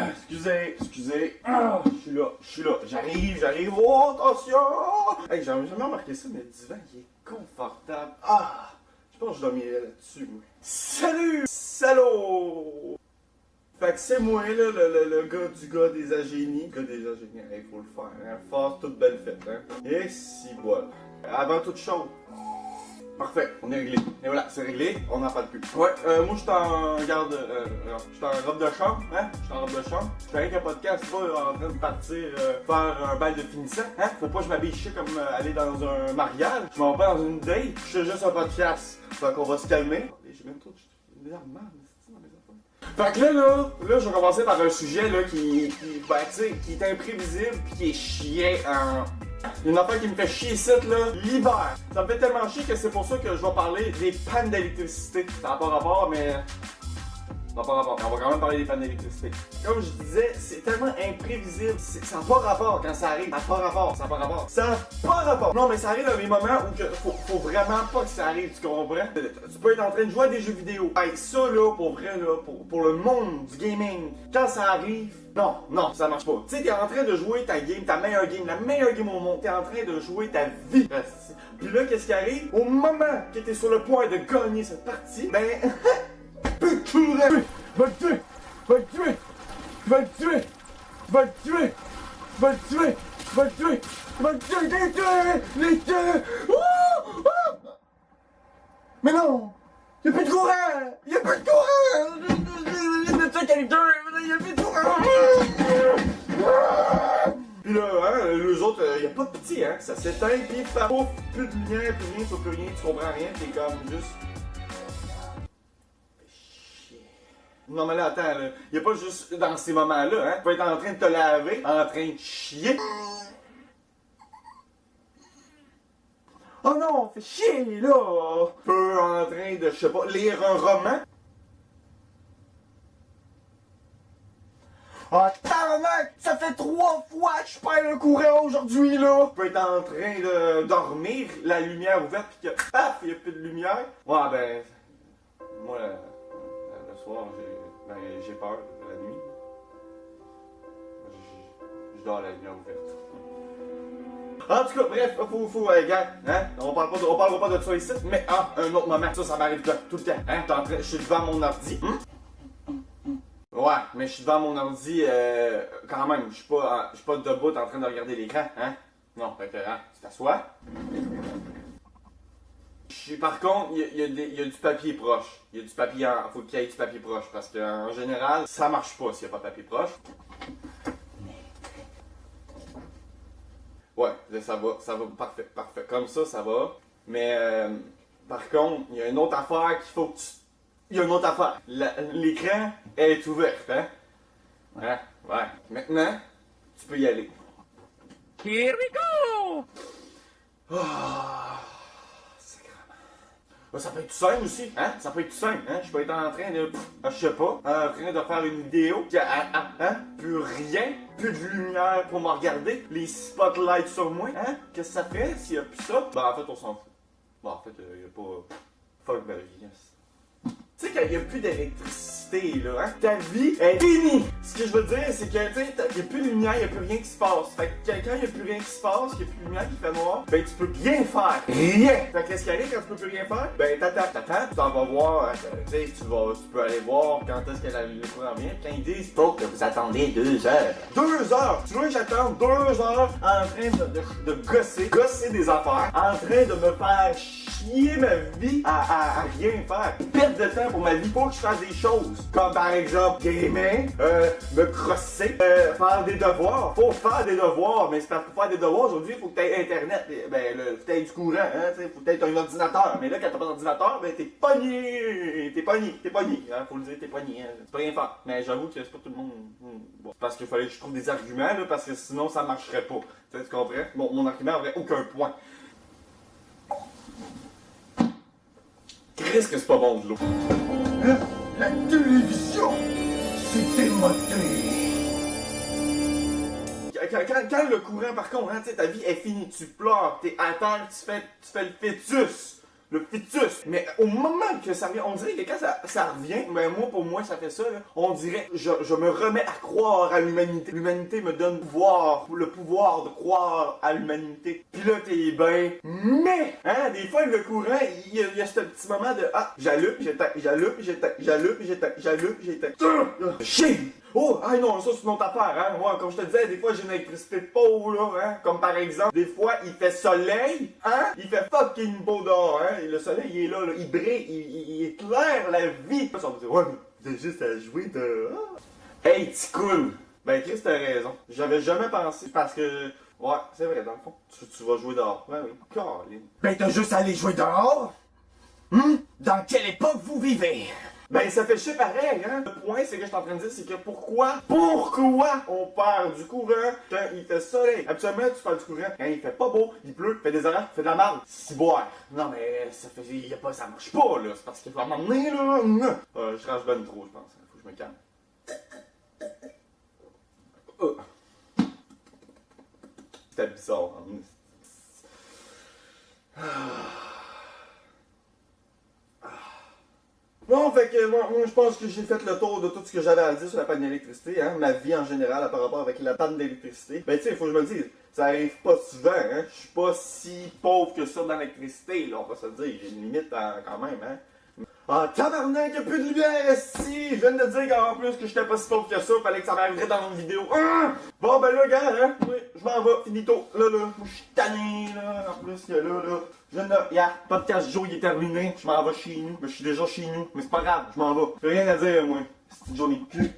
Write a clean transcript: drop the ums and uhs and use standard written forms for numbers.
Excusez. Je suis là. J'arrive. Oh, attention! Hey, j'avais jamais remarqué ça, mais le divan, il est confortable. Je pense que je dormirais là-dessus, moi. Salut! Salaud! Fait que c'est moi, là, le gars des agénies. Le gars des agénies, il faut le faire, hein. Phase toute belle faite, hein. Et si, voilà. Avant toute chose. Parfait, on est réglé. Et voilà, c'est réglé, on n'en parle plus. Ouais, moi je suis en robe de chambre, hein? Je suis en robe de chambre. Je fais avec un podcast, pas en train de partir faire un bal de finissant, hein? Faut pas que je m'habille chic comme aller dans un mariage. Je m'en vais pas dans une date, je fais juste un podcast. Fait qu'on va se calmer. J'ai même trop de merde, c'est dans mes affaires. Fait que là, je vais commencer par un sujet là qui est imprévisible pis qui est chiant. Une affaire qui me fait chier ici, là, l'hiver. Ça me fait tellement chier que c'est pour ça que je vais parler des pannes d'électricité. Ça n'a pas rapport, mais... Ça n'a pas rapport. On va quand même parler des pannes d'électricité. Comme je disais, c'est tellement imprévisible. Ça n'a pas rapport quand ça arrive. Ça n'a pas rapport. Ça n'a pas rapport. Non, mais ça arrive dans des moments où faut vraiment pas que ça arrive, tu comprends? Tu peux être en train de jouer à des jeux vidéo. Hey, ça, là, pour vrai, là, pour le monde du gaming, quand ça arrive... Non, ça marche pas. Tu sais, t'es en train de jouer ta game, la meilleure game au monde. T'es en train de jouer ta vie. Puis là, qu'est-ce qui arrive? Au moment que t'es sur le point de gagner cette partie, ben... Va le tuer! Mais non! Y'a plus de courant! Y'a plus de courant! Pis là, hein, les autres, y'a pas de pitié, hein? Ça s'éteint, pis pouf, plus de lumière, plus rien, plus rien, tu comprends rien, t'es comme juste... Non mais là, attends, là, y'a pas juste dans ces moments-là, hein? Tu peux être en train de te laver, en train de chier. Oh non, fais chier, là! Peu en train de, je sais pas, lire un roman. Oh tabarnak! Ça fait 3 fois que je perds le courant aujourd'hui, là! Tu peux être en train de dormir, la lumière ouverte, pis que, paf, y'a plus de lumière. Ouais, ben, moi, le soir, j'ai peur la nuit. Je dors la lumière ouverte. En tout cas, bref, gars, hein, on parlera pas de ça ici, mais un autre moment, ça m'arrive tout le temps, hein, je suis devant mon ordi, Ouais, mais je suis devant mon ordi, quand même, je suis pas debout en train de regarder l'écran, hein, non, fait que, hein, tu t'assois. Par contre, il y a du papier proche, faut qu'il y ait du papier proche, parce qu'en général, ça marche pas s'il y a pas de papier proche. Ouais, ça va, parfait. Comme ça va. Mais, par contre, il y a une autre affaire qu'il faut que tu... Il y a une autre affaire. L'écran est ouvert, hein? Hein? Ouais. Maintenant, tu peux y aller. Here we go! Ça peut être tout simple aussi, hein? Ça peut être tout simple, hein? Je peux être en train de... je sais pas, en train de faire une vidéo qui a, hein? Plus rien, plus de lumière pour me regarder, les spotlights sur moi, hein? Qu'est-ce que ça fait s'il y a plus ça? Ben en fait, on s'en fout. Bon, en fait, il y a pas... Fuck ma vie, yes. Tu sais, quand il n'y a plus d'électricité, là, hein, ta vie est finie! Ce que je veux dire, c'est que, tu sais, il n'y a plus de lumière, il n'y a plus rien qui se passe. Fait que quand il n'y a plus rien qui se passe, qu'il n'y a plus de lumière qui fait noir, ben tu peux rien faire. Rien! Fait que qu'est-ce qui arrive quand tu peux plus rien faire? Ben t'attends, tu t'en vas voir, tu sais, tu peux aller voir quand est-ce que le courant vient, quand ils disent, faut que vous attendez 2 heures. 2 heures! Tu vois, j'attends 2 heures en train de gosser des affaires, en train de me faire chier ma vie à rien faire. Perte de temps pour ma vie, faut que je fasse des choses. Comme par exemple, gamer, me crosser, faire des devoirs. Faut faire des devoirs, mais c'est parce que pour faire des devoirs aujourd'hui, il faut que tu aies internet. Ben, faut que tu aies du courant, hein, faut que tu aies un ordinateur. Mais là, quand t'as pas d'ordinateur, ben t'es pogné, hein, faut le dire, t'es pogné, hein. Tu peux rien faire. Mais j'avoue que c'est pas tout le monde. Bon, parce qu'il fallait que je trouve des arguments, là, parce que sinon ça marcherait pas. Tu comprends? Mon argument n'aurait aucun point. Qu'est-ce que c'est pas bon de l'eau? La télévision, c'est démodé. Quand le courant, par contre, hein, ta vie est finie, tu pleures, t'es à terre, tu fais le fœtus. le fœtus. Mais au moment que ça revient, on dirait que quand ça revient, mais moi, pour moi, ça fait ça, là, on dirait, je me remets à croire à l'humanité. L'humanité me donne le pouvoir de croire à l'humanité. Puis là, t'es ben, mais, hein, des fois, le courant, il y a ce petit moment de, ah, j'allume, j'éteins, j'allume, j'éteins, j'allume, j'éteins, j'allume, j'éteins. Chien! Oh, ah non, ça c'est une autre affaire, hein. Moi, comme je te disais, des fois j'ai une électricité de peau, là, hein. Comme par exemple, des fois il fait soleil, hein. Il fait fucking beau dehors, hein. Et le soleil, il est là, il brille, il éclaire la vie. Ça va dire, ouais, mais t'as juste à jouer de. Hey, Ticoun! Ben, Chris, t'as raison. J'avais jamais pensé parce que. Ouais, c'est vrai, dans le fond. Tu vas jouer dehors. Ouais, oui. Caroline. Ben t'as juste à aller jouer dehors? Dans quelle époque vous vivez? Ben, ça fait chier pareil, hein. Le point, c'est que je suis en train de dire, c'est que pourquoi on perd du courant quand il fait soleil? Habituellement, tu perds du courant quand il fait pas beau, il pleut, il fait des orages, il fait de la merde. Si boire. Non, mais ça marche pas, là. C'est parce qu'il faut m'emmener, là. Je range ben trop, je pense. Faut que je me calme. C'était bizarre, hein. Bon, fait que moi, je pense que j'ai fait le tour de tout ce que j'avais à dire sur la panne d'électricité, hein, ma vie en général par rapport avec la panne d'électricité. Ben tu sais, il faut que je me le dise, ça arrive pas souvent, hein, je suis pas si pauvre que ça dans l'électricité, là, on va se le dire, j'ai une limite quand même, hein. Ah, tabarnak, y'a plus de lumière ici! Je viens de dire qu'en plus que j'étais pas si pauvre que ça, fallait que ça m'arriverait dans une vidéo. Ah! Bon, ben là, gars, hein, oui, je m'en vais, finito. Là, moi, je suis tanné, là, en plus que là, je viens de, podcast Joe, il est terminé, je m'en vais chez nous, mais je suis déjà chez nous, mais c'est pas grave, je m'en vais. J'ai rien à dire, moi, c'est une journée de cul.